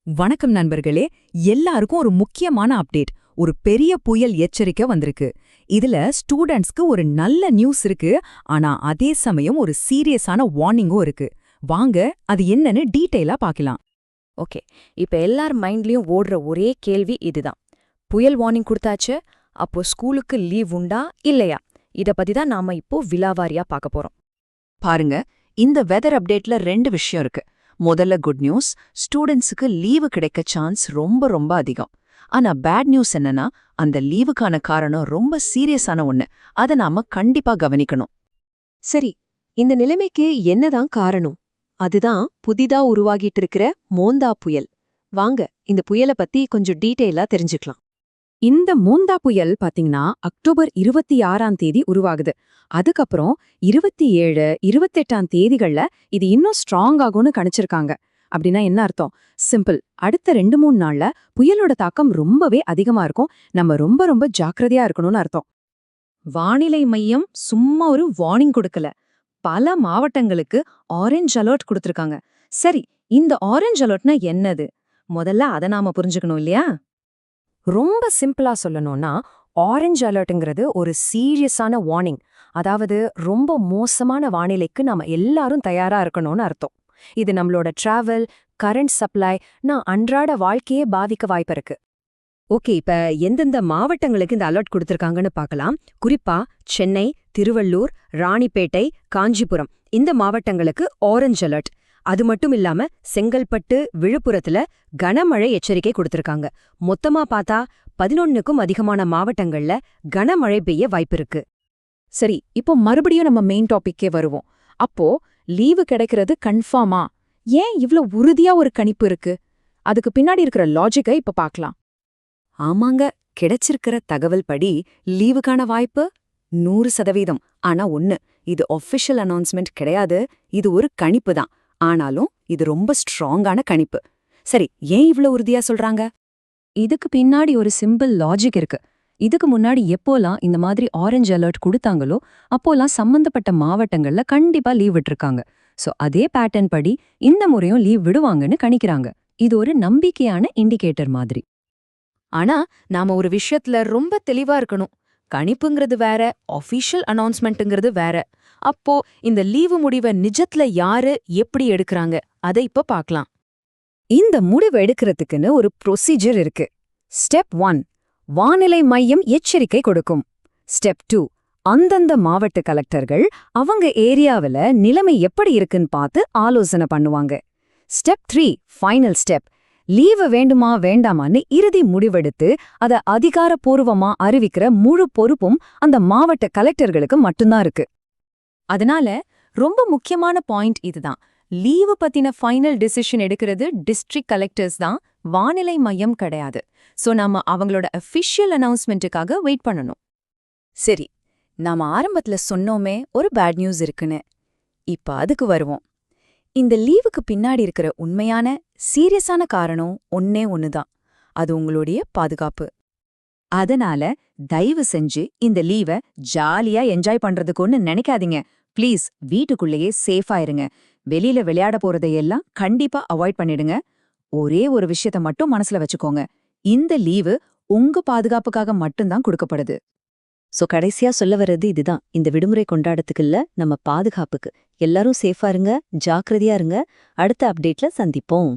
வணக்கம் நண்பர்களே. எல்லாருக்கும் ஒரு முக்கியமான அப்டேட். ஒரு பெரிய புயல் எச்சரிக்கை வந்திருக்கு. இதுல ஸ்டூடண்ட்ஸ்க்கு ஒரு நல்ல நியூஸ் இருக்கு. ஆனா அதே சமயம் ஒரு சீரியஸான வார்னிங்கும் இருக்கு. வாங்க அது என்னன்னு டீடைலா பார்க்கலாம். ஓகே, இப்ப எல்லார் மைண்ட்லயும் ஓடுற ஒரே கேள்வி இதுதான். புயல் வார்னிங் கொடுத்தாச்சு, அப்போ ஸ்கூலுக்கு லீவ் உண்டா இல்லையா? இத பத்தி தான் நாம இப்போ விலாவாரியா பார்க்க போறோம். பாருங்க, இந்த வெதர் அப்டேட்ல ரெண்டு விஷயம் இருக்கு. முதல்ல குட் நியூஸ், ஸ்டூடெண்ட்ஸுக்கு லீவு கிடைக்க சான்ஸ் ரொம்ப ரொம்ப அதிகம். ஆனா பேட் நியூஸ் என்னன்னா, அந்த லீவுக்கான காரணம் ரொம்ப சீரியஸான ஒண்ணு. அதை நாம கண்டிப்பா கவனிக்கணும். சரி, இந்த நிலைமைக்கு என்னதான் காரணம்? அதுதான் புதிதா உருவாகிட்டு இருக்கிற மோந்தா புயல். வாங்க இந்த புயலை பத்தி கொஞ்சம் டீட்டெயிலா தெரிஞ்சுக்கலாம். இந்த மோந்தா புயல் பாத்தீங்கன்னா அக்டோபர் 26ஆம் தேதி உருவாகுது. அதுக்கப்புறம் 27, 28ஆம் தேதிகள்ல இது இன்னும் ஸ்ட்ராங் ஆகும்னு கணிச்சிருக்காங்க. அப்படின்னா என்ன அர்த்தம்? சிம்பிள். அடுத்த 2-3 நாள்ல புயலோட தாக்கம் ரொம்பவே அதிகமா இருக்கும். நம்ம ரொம்ப ரொம்ப ஜாக்கிரதையா இருக்கணும்னு அர்த்தம். வானிலை மையம் சும்மா ஒரு வார்னிங் கொடுக்கல, பல மாவட்டங்களுக்கு ஆரஞ்ச் அலர்ட் கொடுத்திருக்காங்க. சரி, இந்த ஆரஞ்ச் அலர்ட்னா என்னது? முதல்ல அதை நாம புரிஞ்சுக்கணும் இல்லையா? ரொம்ப சிம்பிளா சொல்லணும்னா, ஆரஞ்ச் அலர்ட்ங்கிறது ஒரு சீரியஸான வார்னிங். அதாவது ரொம்ப மோசமான வானிலைக்கு நாம எல்லாரும் தயாரா இருக்கணும்னு அர்த்தம். இது நம்மளோட டிராவல், கரண்ட் சப்ளை, அன்றாட வாழ்க்கையே பாதிக்க வாய்ப்பு இருக்கு. ஓகே, இப்ப எந்தெந்த மாவட்டங்களுக்கு இந்த அலர்ட் கொடுத்திருக்காங்கன்னு பார்க்கலாம். குறிப்பா சென்னை, திருவள்ளூர், ராணிப்பேட்டை, காஞ்சிபுரம் இந்த மாவட்டங்களுக்கு ஆரஞ்ச் அலர்ட். அது மட்டும் இல்லாம செங்கல்பட்டு, விழுப்புரத்துல கனமழை எச்சரிக்கை கொடுத்திருக்காங்க. மொத்தமா பார்த்தா 11க்கும் அதிகமான மாவட்டங்கள்ல கனமழை பெய்ய வாய்ப்பிருக்கு. சரி, இப்போ மறுபடியும் நம்ம மெயின் டாபிக்கே வருவோம். அப்போ லீவு கிடைக்கிறது கன்ஃபார்மா? ஏன் இவ்ளோ உறுதியா ஒரு கணிப்பு இருக்கு? அதுக்கு பின்னாடி இருக்கிற லாஜிக்கை இப்ப பார்க்கலாம். ஆமாங்க, கிடைச்சிருக்கிற தகவல் படி லீவுக்கான வாய்ப்பு 100%. ஆனா இது ஒஃபிஷியல் அனௌன்ஸ்மெண்ட் கிடையாது. இது ஒரு கணிப்பு தான். ஆனாலும் இது ரொம்ப ஸ்ட்ராங்கான கணிப்பு. சரி, ஏன் இவ்ளோ உறுதியா சொல்றாங்க? இதுக்கு பின்னாடி ஒரு சிம்பிள் லாஜிக் இருக்கு. இதுக்கு முன்னாடி எப்போலாம் இந்த மாதிரி ஆரஞ்ச் அலர்ட் கொடுத்தாங்களோ அப்போலாம் சம்பந்தப்பட்ட மாவட்டங்கள்ல கண்டிப்பா லீவ் விட்டுருக்காங்க. சோ அதே பேட்டர்ன் படி இந்த முறையும் லீவ் விடுவாங்கன்னு கணிக்கிறாங்க. இது ஒரு நம்பிக்கையான இண்டிகேட்டர் மாதிரி. ஆனா நாம ஒரு விஷயத்துல ரொம்ப தெளிவா இருக்கணும். கணிப்புங்கிறது வேற, ஆஃபிஷியல் அனௌன்ஸ்மெண்ட்டுங்கிறது வேற. அப்போ இந்த லீவு முடிவை நிஜத்துல யாரு எப்படி எடுக்கறாங்க அதை இப்ப பார்க்கலாம். இந்த முடிவு எடுக்கிறதுக்குன்னு ஒரு ப்ரொசீஜர் இருக்கு. ஸ்டெப் 1, வானிலை மையம் எச்சரிக்கை கொடுக்கும். ஸ்டெப் 2, அந்தந்த மாவட்ட கலெக்டர்கள் அவங்க ஏரியாவில நிலைமை எப்படி இருக்குன்னு பார்த்து ஆலோசனை பண்ணுவாங்க. ஸ்டெப் 3, ஃபைனல் ஸ்டெப், லீவு வேண்டுமா வேண்டாமான்னு இறுதி முடிவெடுத்து அதை அதிகாரப்பூர்வமா அறிவிக்கிற முழு பொறுப்பும் அந்த மாவட்ட கலெக்டர்களுக்கு மட்டும்தான் இருக்கு. அதனால ரொம்ப முக்கியமான பாயிண்ட் இதுதான். லீவு பத்தின ஃபைனல் டிசிஷன் எடுக்கிறது டிஸ்ட்ரிக்ட் கலெக்டர்ஸ் தான், வானிலை மையம் கிடையாது. சோ நாம அவங்களோட அஃபிஷியல் அனௌன்ஸ்மெண்ட்டுக்காக வெயிட் பண்ணணும். சரி, நாம ஆரம்பத்துல சொன்னோமே ஒரு பேட் நியூஸ் இருக்குன்னு. இப்ப அதுக்கு வருவோம். இந்த லீவுக்கு பின்னாடி இருக்கிற உண்மையான சீரியஸான காரணம் ஒண்ணுதான். அது உங்களுடைய பாதுகாப்பு. அதனால தயவு செஞ்சு இந்த லீவை ஜாலியா என்ஜாய் பண்றதுக்குன்னு நினைக்காதீங்க. ப்ளீஸ் வீட்டுக்குள்ளேயே சேஃபா இருங்க. வெளியில விளையாட போறதையெல்லாம் கண்டிப்பா அவாய்ட் பண்ணிடுங்க. ஒரே ஒரு விஷயத்த மட்டும் மனசுல வச்சுக்கோங்க. இந்த லீவு உங்க பாதுகாப்புக்காக மட்டும்தான் கொடுக்கப்படுது. சோ கடைசியா சொல்ல வர்றது இதுதான். இந்த விடுமுறை கொண்டாடத்துக்கு இல்ல, நம்ம பாதுகாப்புக்கு. எல்லாரும் சேஃபா இருங்க, ஜாக்கிரதையா இருங்க. அடுத்த அப்டேட்ல சந்திப்போம்.